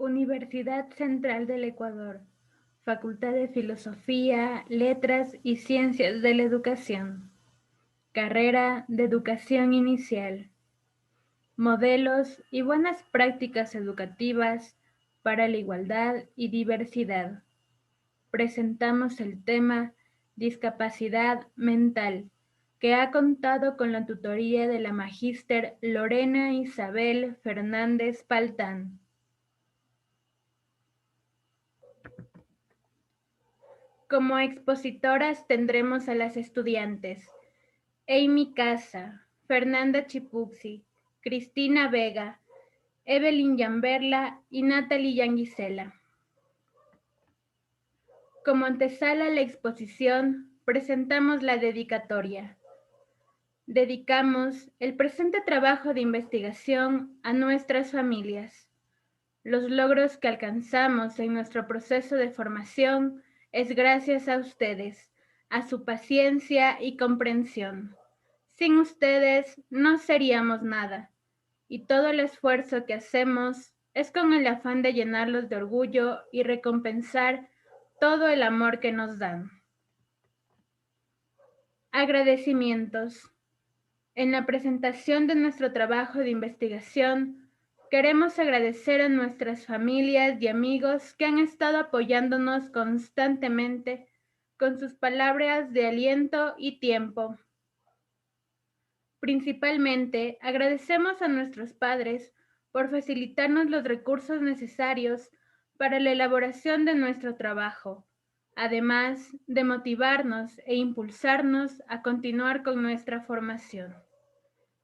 Universidad Central del Ecuador, Facultad de Filosofía, Letras y Ciencias de la Educación. Carrera de Educación Inicial. Modelos y buenas prácticas educativas para la igualdad y diversidad. Presentamos el tema Discapacidad Mental, que ha contado con la tutoría de la magíster Lorena Isabel Fernández Paltán. Como expositoras tendremos a las estudiantes Amy Casa, Fernanda Chipuxi, Cristina Vega, Evelyn Yamberla y Natalie Yanguisela. Como antesala a la exposición, presentamos la dedicatoria. Dedicamos el presente trabajo de investigación a nuestras familias. Los logros que alcanzamos en nuestro proceso de formación es gracias a ustedes, a su paciencia y comprensión. Sin ustedes no seríamos nada, y todo el esfuerzo que hacemos es con el afán de llenarlos de orgullo y recompensar todo el amor que nos dan. Agradecimientos. En la presentación de nuestro trabajo de investigación, queremos agradecer a nuestras familias y amigos que han estado apoyándonos constantemente con sus palabras de aliento y tiempo. Principalmente, agradecemos a nuestros padres por facilitarnos los recursos necesarios para la elaboración de nuestro trabajo, además de motivarnos e impulsarnos a continuar con nuestra formación.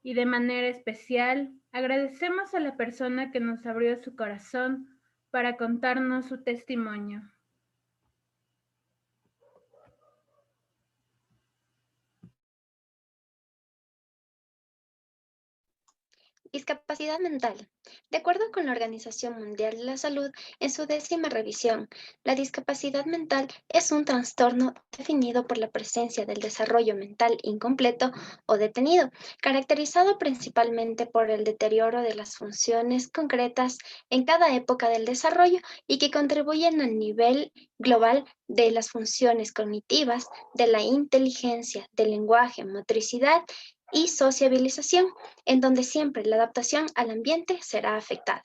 Y de manera especial, agradecemos a la persona que nos abrió su corazón para contarnos su testimonio. Discapacidad mental. De acuerdo con la Organización Mundial de la Salud, en su 10ª revisión, la discapacidad mental es un trastorno definido por la presencia del desarrollo mental incompleto o detenido, caracterizado principalmente por el deterioro de las funciones concretas en cada época del desarrollo y que contribuyen al nivel global de las funciones cognitivas, de la inteligencia, del lenguaje, motricidad y sociabilización, en donde siempre la adaptación al ambiente será afectada.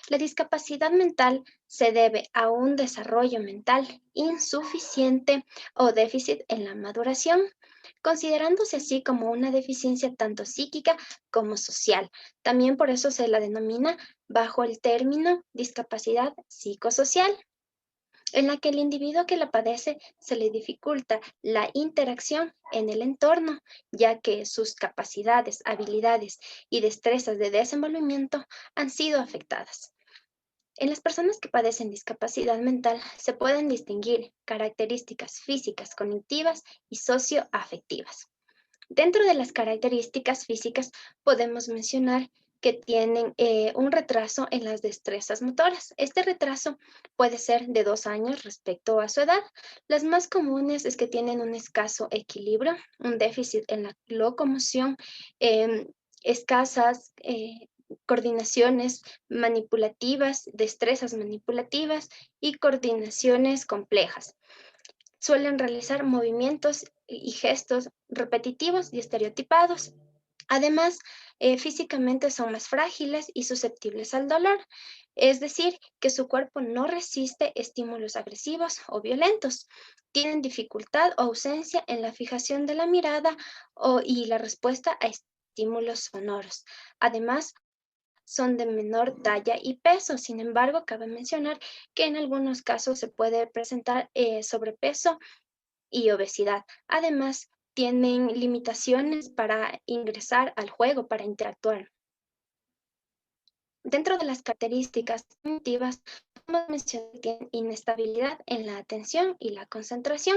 La discapacidad mental se debe a un desarrollo mental insuficiente o déficit en la maduración, considerándose así como una deficiencia tanto psíquica como social. También por eso se la denomina bajo el término discapacidad psicosocial, en la que el individuo que la padece se le dificulta la interacción en el entorno, ya que sus capacidades, habilidades y destrezas de desenvolvimiento han sido afectadas. En las personas que padecen discapacidad mental se pueden distinguir características físicas, cognitivas y socioafectivas. Dentro de las características físicas podemos mencionar que tienen un retraso en las destrezas motoras. Este retraso puede ser de 2 años respecto a su edad. Las más comunes es que tienen un escaso equilibrio, un déficit en la locomoción, escasas coordinaciones manipulativas, destrezas manipulativas y coordinaciones complejas. Suelen realizar movimientos y gestos repetitivos y estereotipados. Además, físicamente son más frágiles y susceptibles al dolor, es decir, que su cuerpo no resiste estímulos agresivos o violentos. Tienen dificultad o ausencia en la fijación de la mirada y la respuesta a estímulos sonoros. Además, son de menor talla y peso. Sin embargo, cabe mencionar que en algunos casos se puede presentar sobrepeso y obesidad. Además, tienen limitaciones para ingresar al juego, para interactuar. Dentro de las características cognitivas, podemos mencionar que tienen inestabilidad en la atención y la concentración.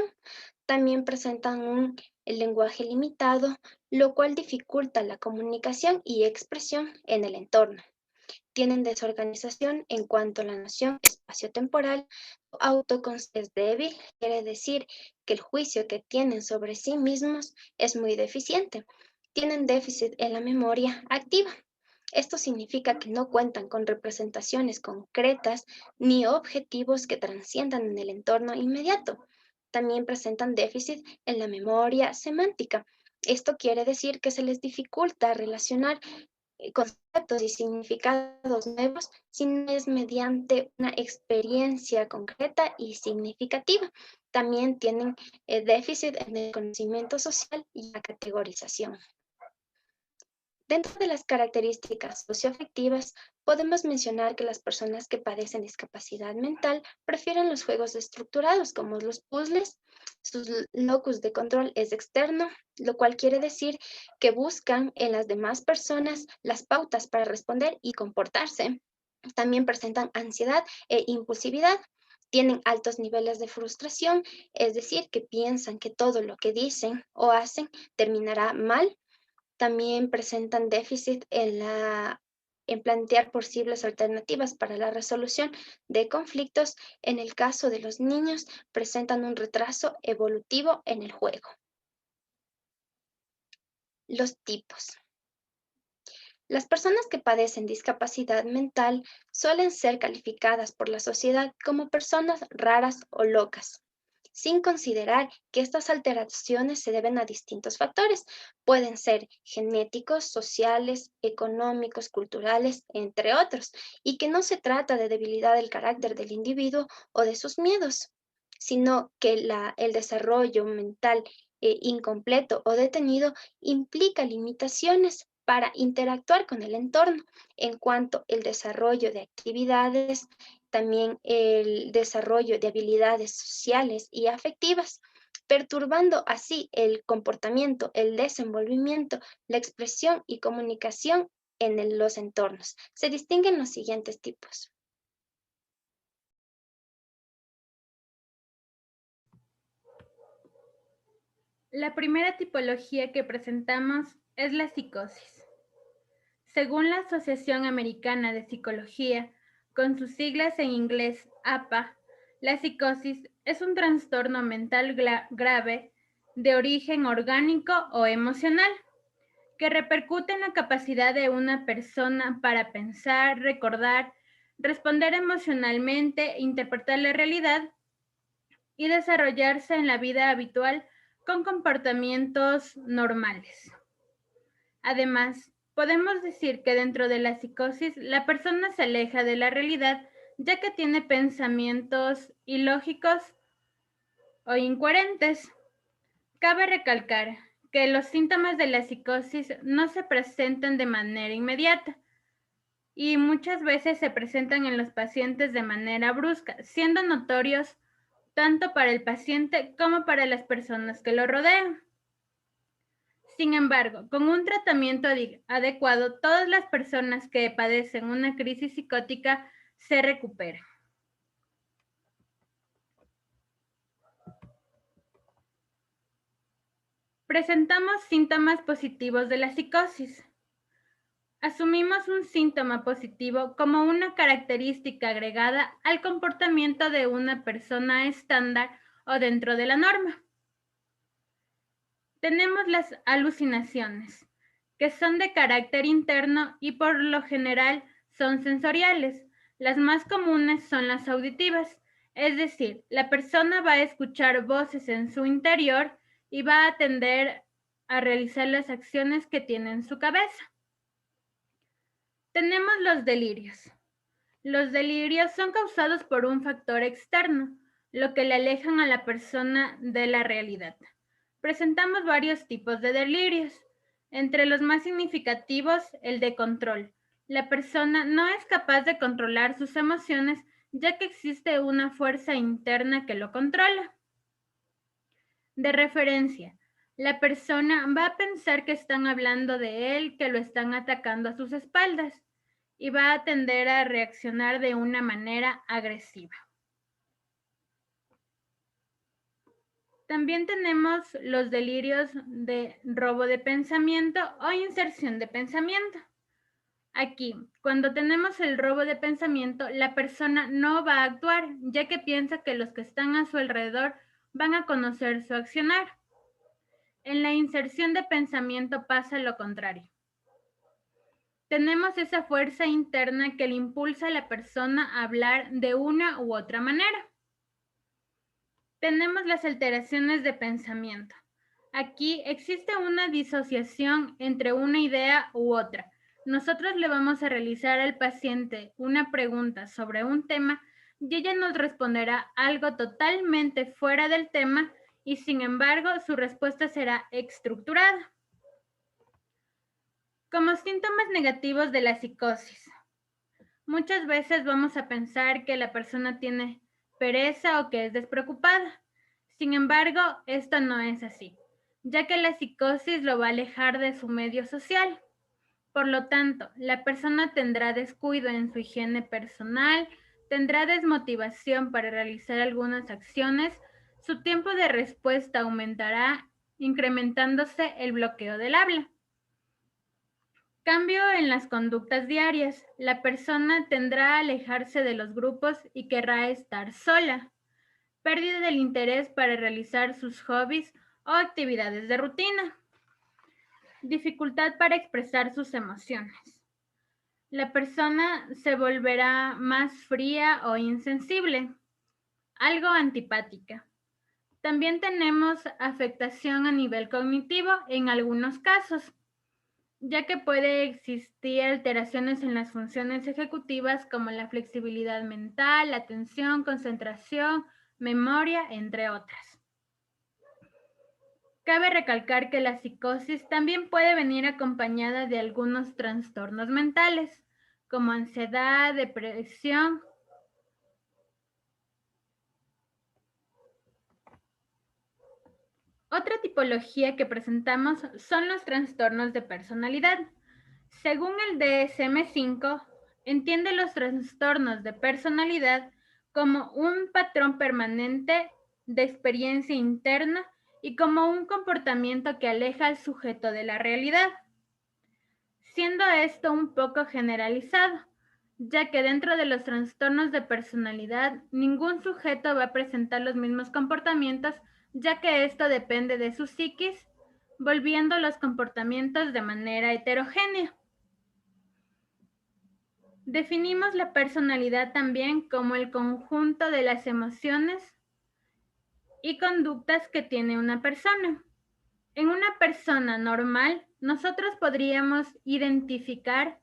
También presentan el lenguaje limitado, lo cual dificulta la comunicación y expresión en el entorno. Tienen desorganización en cuanto a la noción espaciotemporal. Autoconcepto es débil, quiere decir que el juicio que tienen sobre sí mismos es muy deficiente. Tienen déficit en la memoria activa. Esto significa que no cuentan con representaciones concretas ni objetivos que trasciendan en el entorno inmediato. También presentan déficit en la memoria semántica. Esto quiere decir que se les dificulta relacionar conceptos y significados nuevos si no es mediante una experiencia concreta y significativa. También tienen déficit en el conocimiento social y la categorización. Dentro de las características socioafectivas, podemos mencionar que las personas que padecen discapacidad mental prefieren los juegos estructurados como los puzzles. Su locus de control es externo, lo cual quiere decir que buscan en las demás personas las pautas para responder y comportarse. También presentan ansiedad e impulsividad. Tienen altos niveles de frustración, es decir, que piensan que todo lo que dicen o hacen terminará mal. También presentan déficit en plantear posibles alternativas para la resolución de conflictos. En el caso de los niños, presentan un retraso evolutivo en el juego. Los tipos. Las personas que padecen discapacidad mental suelen ser calificadas por la sociedad como personas raras o locas, sin considerar que estas alteraciones se deben a distintos factores. Pueden ser genéticos, sociales, económicos, culturales, entre otros, y que no se trata de debilidad del carácter del individuo o de sus miedos, sino que el desarrollo mental incompleto o detenido implica limitaciones para interactuar con el entorno en cuanto al desarrollo de actividades, también el desarrollo de habilidades sociales y afectivas, perturbando así el comportamiento, el desenvolvimiento, la expresión y comunicación en los entornos. Se distinguen los siguientes tipos. La primera tipología que presentamos es la psicosis. Según la Asociación Americana de Psicología, con sus siglas en inglés APA, la psicosis es un trastorno mental grave de origen orgánico o emocional que repercute en la capacidad de una persona para pensar, recordar, responder emocionalmente, interpretar la realidad y desarrollarse en la vida habitual con comportamientos normales. Además, podemos decir que dentro de la psicosis la persona se aleja de la realidad ya que tiene pensamientos ilógicos o incoherentes. Cabe recalcar que los síntomas de la psicosis no se presentan de manera inmediata y muchas veces se presentan en los pacientes de manera brusca, siendo notorios tanto para el paciente como para las personas que lo rodean. Sin embargo, con un tratamiento adecuado, todas las personas que padecen una crisis psicótica se recuperan. Presentamos síntomas positivos de la psicosis. Asumimos un síntoma positivo como una característica agregada al comportamiento de una persona estándar o dentro de la norma. Tenemos las alucinaciones, que son de carácter interno y por lo general son sensoriales. Las más comunes son las auditivas, es decir, la persona va a escuchar voces en su interior y va a tender a realizar las acciones que tiene en su cabeza. Tenemos los delirios. Los delirios son causados por un factor externo, lo que le alejan a la persona de la realidad. Presentamos varios tipos de delirios. Entre los más significativos, el de control. La persona no es capaz de controlar sus emociones ya que existe una fuerza interna que lo controla. De referencia. La persona va a pensar que están hablando de él, que lo están atacando a sus espaldas y va a tender a reaccionar de una manera agresiva. También tenemos los delirios de robo de pensamiento o inserción de pensamiento. Aquí, cuando tenemos el robo de pensamiento, la persona no va a actuar, ya que piensa que los que están a su alrededor van a conocer su accionar. En la inserción de pensamiento pasa lo contrario. Tenemos esa fuerza interna que le impulsa a la persona a hablar de una u otra manera. Tenemos las alteraciones de pensamiento. Aquí existe una disociación entre una idea u otra. Nosotros le vamos a realizar al paciente una pregunta sobre un tema y ella nos responderá algo totalmente fuera del tema y sin embargo su respuesta será estructurada. Como síntomas negativos de la psicosis. Muchas veces vamos a pensar que la persona tiene pereza o que es despreocupada. Sin embargo, esto no es así, ya que la psicosis lo va a alejar de su medio social. Por lo tanto, la persona tendrá descuido en su higiene personal, tendrá desmotivación para realizar algunas acciones, su tiempo de respuesta aumentará, incrementándose el bloqueo del habla. Cambio en las conductas diarias. La persona tendrá a alejarse de los grupos y querrá estar sola. Pérdida del interés para realizar sus hobbies o actividades de rutina. Dificultad para expresar sus emociones. La persona se volverá más fría o insensible, algo antipática. También tenemos afectación a nivel cognitivo en algunos casos, ya que puede existir alteraciones en las funciones ejecutivas como la flexibilidad mental, la atención, concentración, memoria, entre otras. Cabe recalcar que la psicosis también puede venir acompañada de algunos trastornos mentales, como ansiedad, depresión. Otra tipología que presentamos son los trastornos de personalidad. Según el DSM-5, entiende los trastornos de personalidad como un patrón permanente de experiencia interna y como un comportamiento que aleja al sujeto de la realidad, siendo esto un poco generalizado, ya que dentro de los trastornos de personalidad ningún sujeto va a presentar los mismos comportamientos, ya que esto depende de su psiquis, volviendo los comportamientos de manera heterogénea. Definimos la personalidad también como el conjunto de las emociones y conductas que tiene una persona. En una persona normal, nosotros podríamos identificar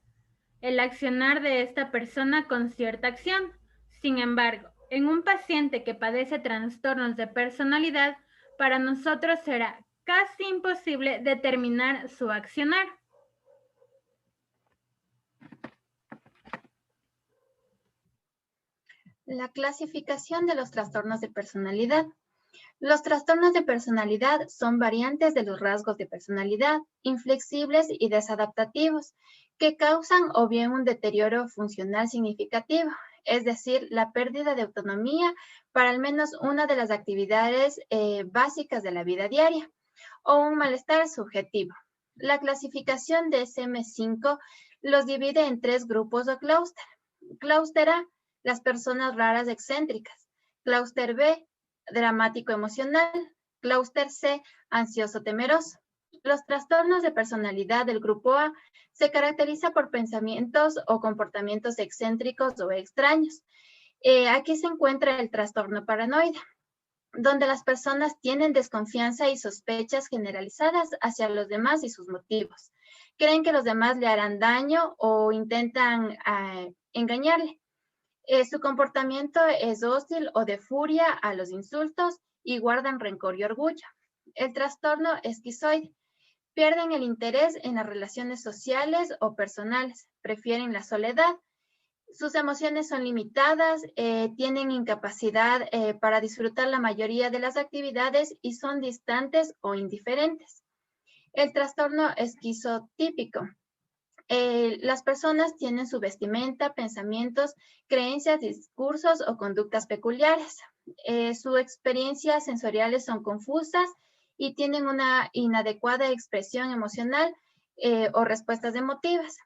el accionar de esta persona con cierta acción. Sin embargo, en un paciente que padece trastornos de personalidad, para nosotros será casi imposible determinar su accionar. La clasificación de los trastornos de personalidad. Los trastornos de personalidad son variantes de los rasgos de personalidad, inflexibles y desadaptativos, que causan o bien un deterioro funcional significativo, es decir, la pérdida de autonomía para al menos una de las actividades básicas de la vida diaria, o un malestar subjetivo. La clasificación de DSM-5 los divide en 3 grupos o clúster. Clúster A, las personas raras excéntricas. Clúster B, dramático emocional. Clúster C, ansioso temeroso. Los trastornos de personalidad del grupo A se caracteriza por pensamientos o comportamientos excéntricos o extraños. Aquí se encuentra el trastorno paranoide, donde las personas tienen desconfianza y sospechas generalizadas hacia los demás y sus motivos. Creen que los demás le harán daño o intentan engañarle. Su comportamiento es hostil o de furia a los insultos y guardan rencor y orgullo. El trastorno esquizoide. Pierden el interés en las relaciones sociales o personales, prefieren la soledad. Sus emociones son limitadas, tienen incapacidad para disfrutar la mayoría de las actividades y son distantes o indiferentes. El trastorno esquizotípico. Las personas tienen su vestimenta, pensamientos, creencias, discursos o conductas peculiares. Sus experiencias sensoriales son confusas y tienen una inadecuada expresión emocional o respuestas emotivas.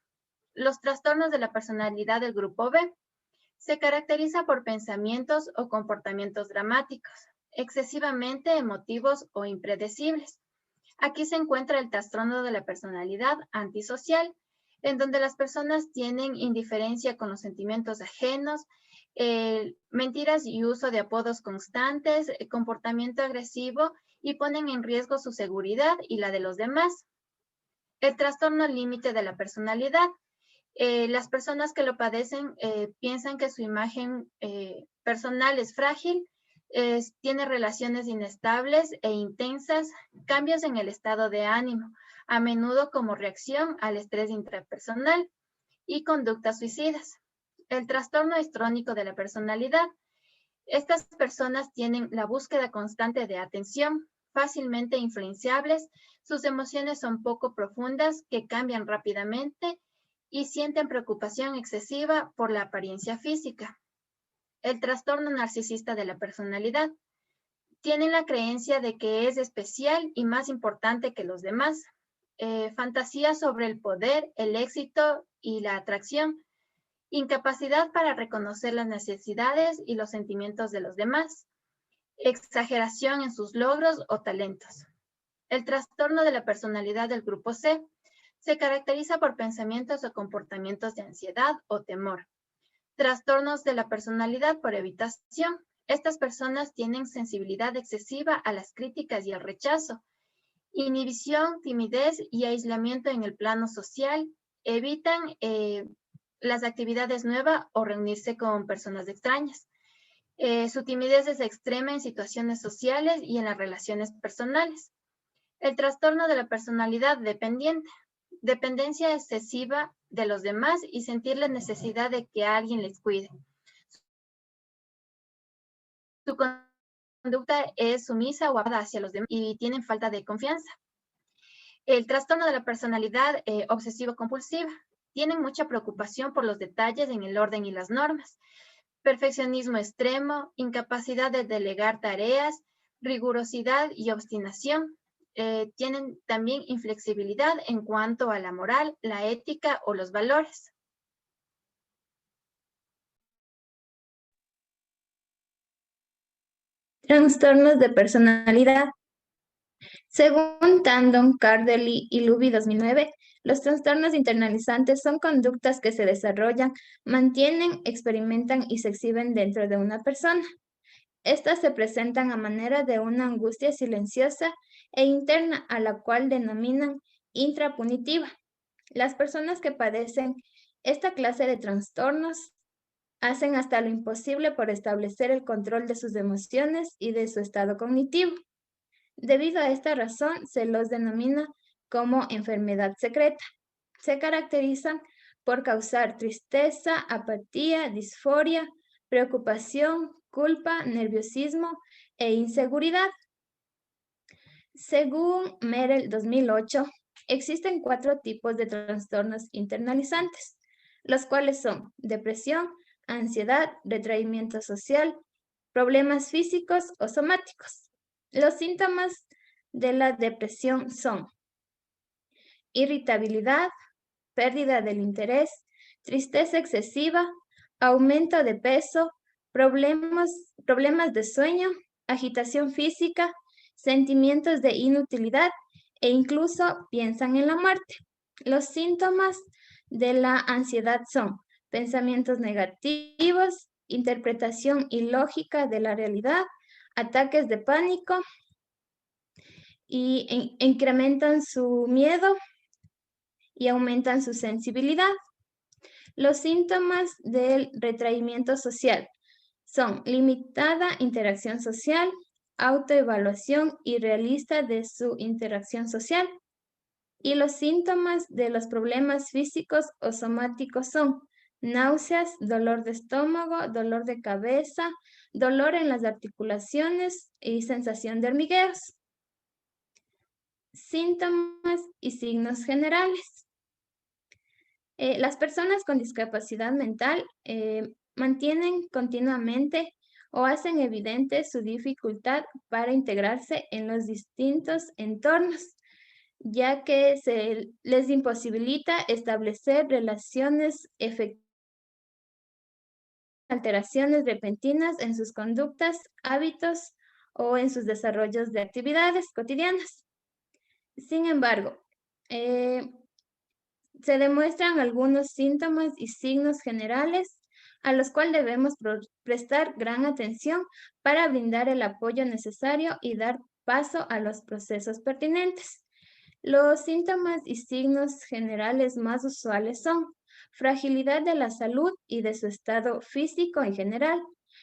Los trastornos de la personalidad del grupo B se caracteriza por pensamientos o comportamientos dramáticos, excesivamente emotivos o impredecibles. Aquí se encuentra el trastorno de la personalidad antisocial. en donde las personas tienen indiferencia con los sentimientos ajenos, mentiras y uso de apodos constantes, comportamiento agresivo y ponen en riesgo su seguridad y la de los demás. El trastorno límite de la personalidad. Las personas que lo padecen piensan que su imagen personal es frágil, tiene relaciones inestables e intensas, cambios en el estado de ánimo, a menudo como reacción al estrés intrapersonal y conductas suicidas. El trastorno histrónico de la personalidad. Estas personas tienen la búsqueda constante de atención, fácilmente influenciables, sus emociones son poco profundas, que cambian rápidamente y sienten preocupación excesiva por la apariencia física. El trastorno narcisista de la personalidad. Tienen la creencia de que es especial y más importante que los demás. Fantasía sobre el poder, el éxito y la atracción. Incapacidad para reconocer las necesidades y los sentimientos de los demás. Exageración en sus logros o talentos. El trastorno de la personalidad del grupo C se caracteriza por pensamientos o comportamientos de ansiedad o temor. Trastornos de la personalidad por evitación. Estas personas tienen sensibilidad excesiva a las críticas y al rechazo. Inhibición, timidez y aislamiento en el plano social. Evitan las actividades nuevas o reunirse con personas extrañas. Su timidez es extrema en situaciones sociales y en las relaciones personales. El trastorno de la personalidad dependiente. Dependencia excesiva de los demás y sentir la necesidad de que alguien les cuide. Su conducta es sumisa o abada hacia los demás y tienen falta de confianza. El trastorno de la personalidad obsesivo-compulsiva. Tienen mucha preocupación por los detalles en el orden y las normas. Perfeccionismo extremo, incapacidad de delegar tareas, rigurosidad y obstinación. Tienen también inflexibilidad en cuanto a la moral, la ética o los valores. Trastornos de personalidad. Según Tandon, Cardelli y Luby 2009, los trastornos internalizantes son conductas que se desarrollan, mantienen, experimentan y se exhiben dentro de una persona. Estas se presentan a manera de una angustia silenciosa e interna a la cual denominan intrapunitiva. Las personas que padecen esta clase de trastornos hacen hasta lo imposible por establecer el control de sus emociones y de su estado cognitivo. Debido a esta razón, se los denomina como enfermedad secreta. Se caracterizan por causar tristeza, apatía, disforia, preocupación, culpa, nerviosismo e inseguridad. Según Merel 2008, existen 4 tipos de trastornos internalizantes, los cuales son depresión, ansiedad, retraimiento social, problemas físicos o somáticos. Los síntomas de la depresión son irritabilidad, pérdida del interés, tristeza excesiva, aumento de peso, problemas de sueño, agitación física, sentimientos de inutilidad e incluso piensan en la muerte. Los síntomas de la ansiedad son pensamientos negativos, interpretación ilógica de la realidad, ataques de pánico y incrementan su miedo y aumentan su sensibilidad. Los síntomas del retraimiento social son limitada interacción social, autoevaluación irrealista de su interacción social. Y los síntomas de los problemas físicos o somáticos son náuseas, dolor de estómago, dolor de cabeza, dolor en las articulaciones y sensación de hormigueos. Síntomas y signos generales. Las personas con discapacidad mental mantienen continuamente o hacen evidente su dificultad para integrarse en los distintos entornos, ya que se les imposibilita establecer relaciones efectivas, alteraciones repentinas en sus conductas, hábitos o en sus desarrollos de actividades cotidianas. Sin embargo, Se demuestran algunos síntomas y signos generales a los cuales debemos prestar gran atención para brindar el apoyo necesario y dar paso a los procesos pertinentes. Los síntomas y signos generales más usuales son fragilidad de la salud y de su estado físico en general,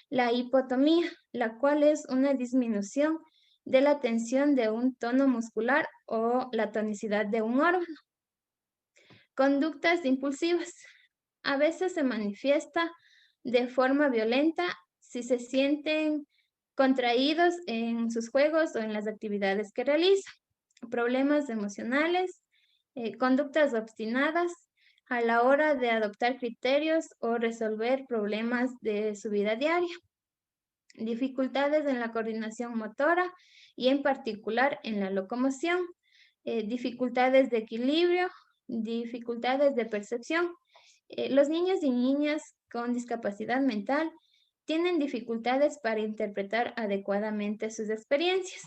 la hipotomía, la cual es una disminución de la tensión de un tono muscular o la tonicidad de un órgano. Conductas impulsivas. A veces se manifiesta de forma violenta si se sienten contraídos en sus juegos o en las actividades que realizan. Problemas emocionales, conductas obstinadas a la hora de adoptar criterios o resolver problemas de su vida diaria. Dificultades en la coordinación motora y en particular en la locomoción. Dificultades de equilibrio, dificultades de percepción. Los niños y niñas con discapacidad mental tienen dificultades para interpretar adecuadamente sus experiencias.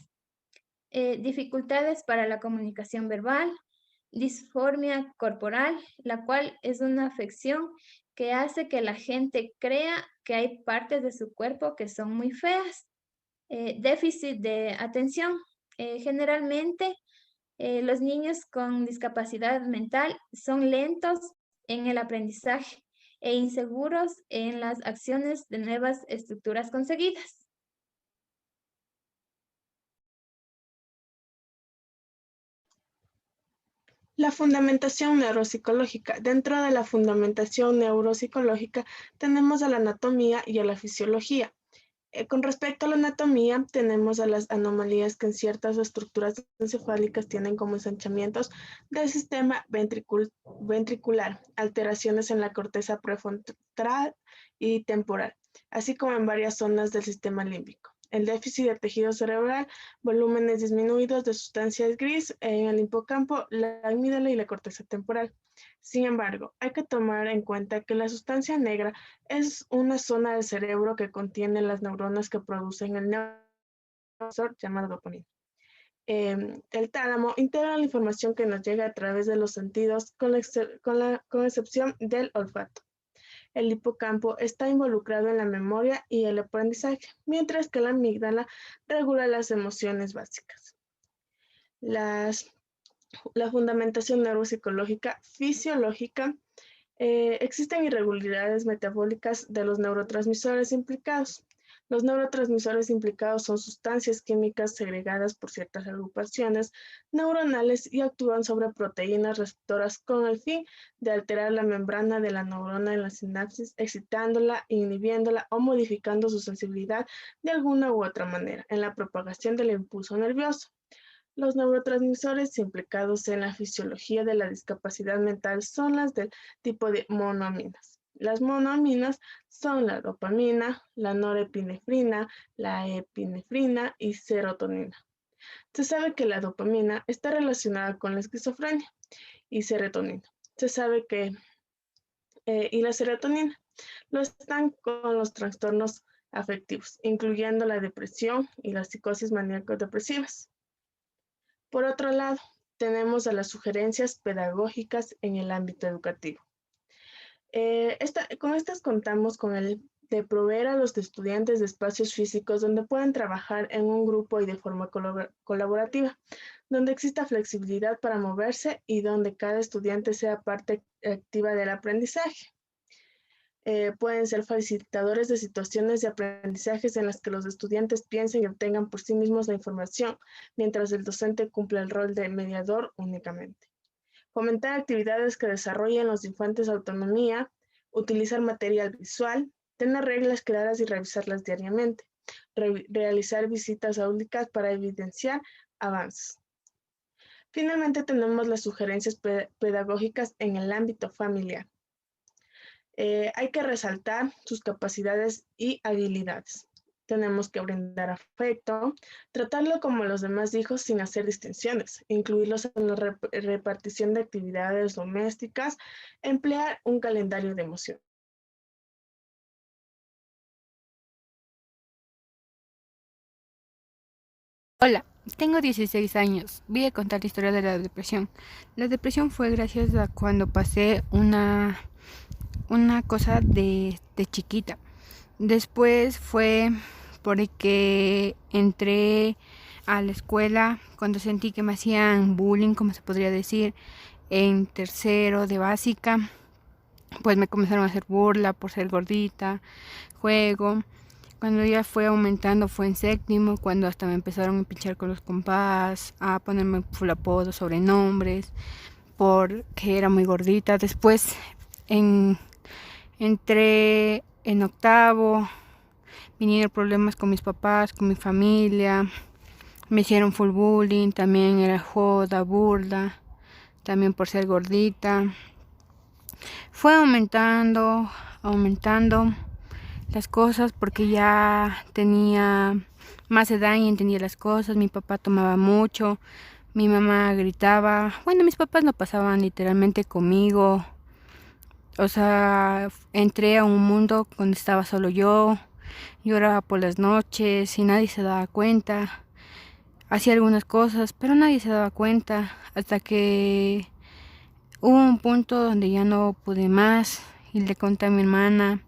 Dificultades para la comunicación verbal, disformia corporal, la cual es una afección que hace que la gente crea que hay partes de su cuerpo que son muy feas. Déficit de atención. Generalmente, los niños con discapacidad mental son lentos en el aprendizaje e inseguros en las acciones de nuevas estructuras conseguidas. La fundamentación neuropsicológica. Dentro de la fundamentación neuropsicológica tenemos a la anatomía y a la fisiología. Con respecto a la anatomía, tenemos a las anomalías que en ciertas estructuras encefálicas tienen como ensanchamientos del sistema ventricular, alteraciones en la corteza prefrontal y temporal, así como en varias zonas del sistema límbico. El déficit de tejido cerebral, volúmenes disminuidos de sustancias gris en el hipocampo, la amígdala y la corteza temporal. Sin embargo, hay que tomar en cuenta que la sustancia negra es una zona del cerebro que contiene las neuronas que producen el neurotransmisor llamado dopamina. El tálamo integra la información que nos llega a través de los sentidos, con excepción del olfato. El hipocampo está involucrado en la memoria y el aprendizaje, mientras que la amígdala regula las emociones básicas. La fundamentación neuropsicológica fisiológica. Existen irregularidades metabólicas de los neurotransmisores implicados. Los neurotransmisores implicados son sustancias químicas segregadas por ciertas agrupaciones neuronales y actúan sobre proteínas receptoras con el fin de alterar la membrana de la neurona en la sinapsis, excitándola, inhibiéndola o modificando su sensibilidad de alguna u otra manera en la propagación del impulso nervioso. Los neurotransmisores implicados en la fisiología de la discapacidad mental son las del tipo de monoaminas. Las monoaminas son la dopamina, la norepinefrina, la epinefrina y serotonina. Se sabe que la dopamina está relacionada con la esquizofrenia y serotonina. Se sabe que y la serotonina lo están con los trastornos afectivos, incluyendo la depresión y las psicosis maníaco-depresivas. Por otro lado, tenemos a las sugerencias pedagógicas en el ámbito educativo. Con estas contamos con el de proveer a los estudiantes de espacios físicos donde puedan trabajar en un grupo y de forma colaborativa, donde exista flexibilidad para moverse y donde cada estudiante sea parte activa del aprendizaje. Pueden ser facilitadores de situaciones de aprendizajes en las que los estudiantes piensen y obtengan por sí mismos la información, mientras el docente cumple el rol de mediador únicamente. Fomentar actividades que desarrollen los infantes autonomía, utilizar material visual, tener reglas claras y revisarlas diariamente, realizar visitas áulicas para evidenciar avances. Finalmente tenemos las sugerencias pedagógicas en el ámbito familiar. Hay que resaltar sus capacidades y habilidades. Tenemos que brindar afecto, tratarlo como los demás hijos sin hacer distinciones, incluirlos en la repartición de actividades domésticas, emplear un calendario de emoción. Hola, Tengo 16 años. Voy a contar la historia de la depresión. La depresión fue gracias a cuando pasé una cosa de chiquita. Después fue porque entré a la escuela cuando sentí que me hacían bullying, como se podría decir, en tercero de básica. Pues me comenzaron a hacer burla por ser gordita, juego. Cuando ya fue aumentando fue en séptimo, cuando hasta me empezaron a pinchar con los compás, a ponerme full apodos, sobrenombres, porque era muy gordita. Después entré en octavo, vinieron problemas con mis papás, con mi familia, me hicieron full bullying, también era joda, burla, también por ser gordita. Fue aumentando las cosas porque ya tenía más edad y entendía las cosas. Mi papá tomaba mucho, mi mamá gritaba. Bueno, mis papás no pasaban literalmente conmigo. O sea, entré a un mundo donde estaba solo yo, lloraba por las noches y nadie se daba cuenta. Hacía algunas cosas, pero nadie se daba cuenta hasta que hubo un punto donde ya no pude más y le conté a mi hermana.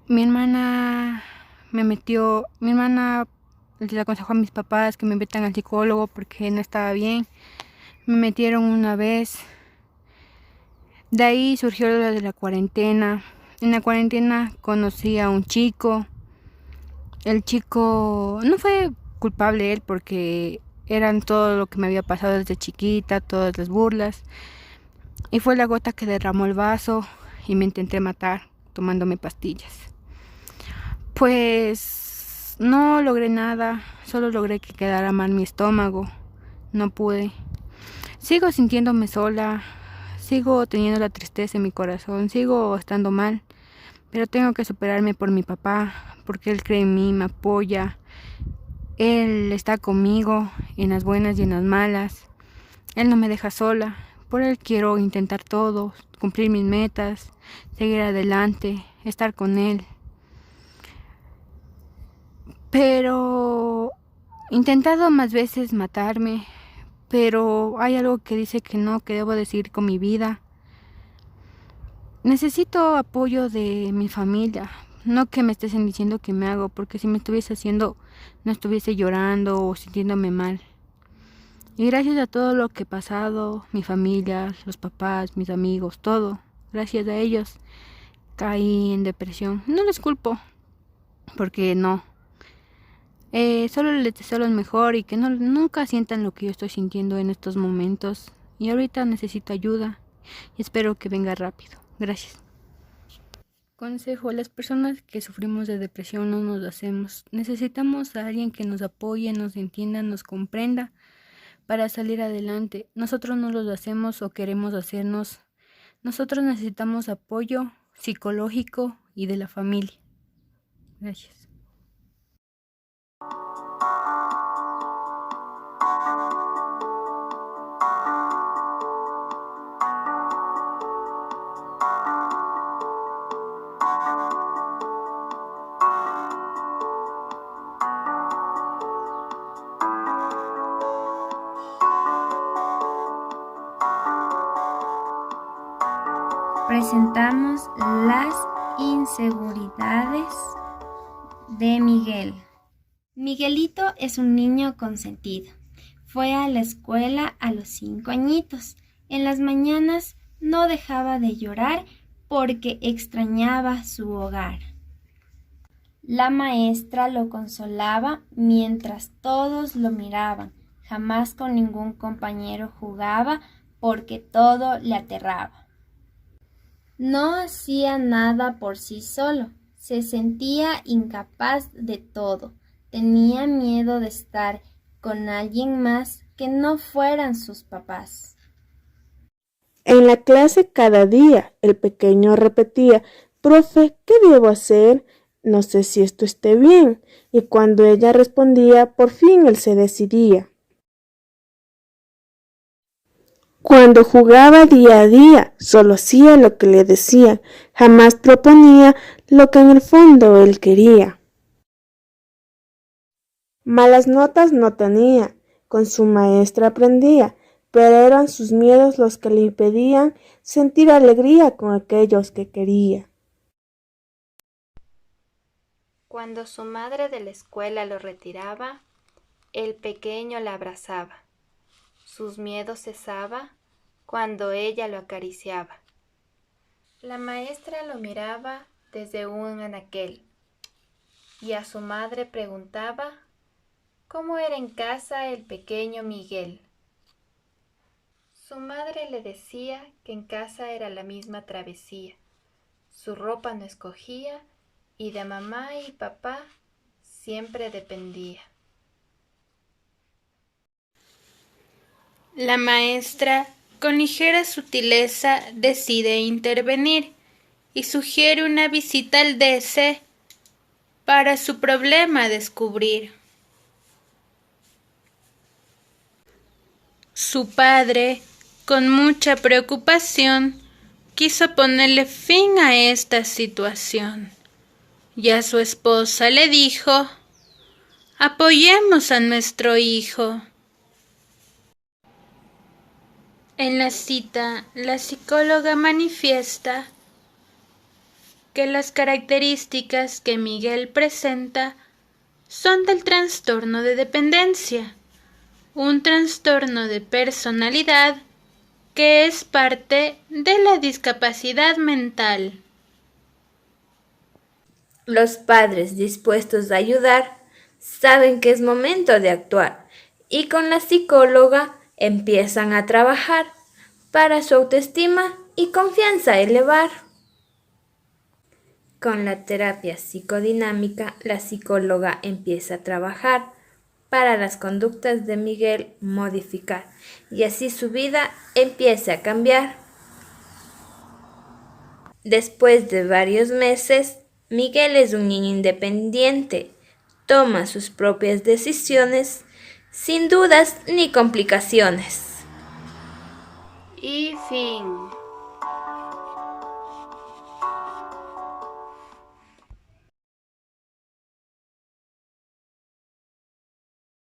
Mi hermana le aconsejó a mis papás que me metan al psicólogo porque no estaba bien. Me metieron una vez. De ahí surgió lo de la cuarentena. En la cuarentena conocí a un chico. El chico no fue culpable él porque eran todo lo que me había pasado desde chiquita, todas las burlas. Y fue la gota que derramó el vaso y me intenté matar tomándome pastillas. Pues no logré nada, solo logré que quedara mal mi estómago. No pude. Sigo sintiéndome sola, sigo teniendo la tristeza en mi corazón, sigo estando mal, pero tengo que superarme por mi papá, porque él cree en mí, me apoya. Él está conmigo en las buenas y en las malas. Él no me deja sola. Por él quiero intentar todo, cumplir mis metas, seguir adelante, estar con él. Pero he intentado más veces matarme, pero hay algo que dice que no, que debo de seguir con mi vida. Necesito apoyo de mi familia, no que me estén diciendo que me hago, porque si me estuviese haciendo, no estuviese llorando o sintiéndome mal. Y gracias a todo lo que he pasado, mi familia, los papás, mis amigos, todo, gracias a ellos, caí en depresión. No les culpo, porque no. Solo les deseo lo mejor y que nunca sientan lo que yo estoy sintiendo en estos momentos. Y ahorita necesito ayuda y espero que venga rápido. Gracias. Consejo: a las personas que sufrimos de depresión no nos lo hacemos. Necesitamos a alguien que nos apoye, nos entienda, nos comprenda para salir adelante. Nosotros no lo hacemos o queremos hacernos. Nosotros necesitamos apoyo psicológico y de la familia. Gracias. Presentamos las inseguridades de Miguel. Miguelito es un niño consentido. Fue a la escuela a los 5 añitos. En las mañanas no dejaba de llorar porque extrañaba su hogar. La maestra lo consolaba mientras todos lo miraban. Jamás con ningún compañero jugaba porque todo le aterraba. No hacía nada por sí solo, se sentía incapaz de todo, tenía miedo de estar con alguien más que no fueran sus papás. En la clase cada día el pequeño repetía: «Profe, ¿qué debo hacer? No sé si esto esté bien». Y cuando ella respondía, por fin él se decidía. Cuando jugaba día a día, solo hacía lo que le decían, jamás proponía lo que en el fondo él quería. Malas notas no tenía, con su maestra aprendía, pero eran sus miedos los que le impedían sentir alegría con aquellos que quería. Cuando su madre de la escuela lo retiraba, el pequeño la abrazaba. Sus miedos cesaba cuando ella lo acariciaba. La maestra lo miraba desde un anaquel y a su madre preguntaba cómo era en casa el pequeño Miguel. Su madre le decía que en casa era la misma travesía, su ropa no escogía y de mamá y papá siempre dependía. La maestra, con ligera sutileza, decide intervenir y sugiere una visita al DC para su problema descubrir. Su padre, con mucha preocupación, quiso ponerle fin a esta situación y a su esposa le dijo: apoyemos a nuestro hijo. En la cita, la psicóloga manifiesta que las características que Miguel presenta son del trastorno de dependencia, un trastorno de personalidad que es parte de la discapacidad mental. Los padres dispuestos a ayudar saben que es momento de actuar y con la psicóloga empiezan a trabajar para su autoestima y confianza elevar. Con la terapia psicodinámica, la psicóloga empieza a trabajar para las conductas de Miguel modificar y así su vida empiece a cambiar. Después de varios meses, Miguel es un niño independiente, toma sus propias decisiones sin dudas ni complicaciones. Y fin.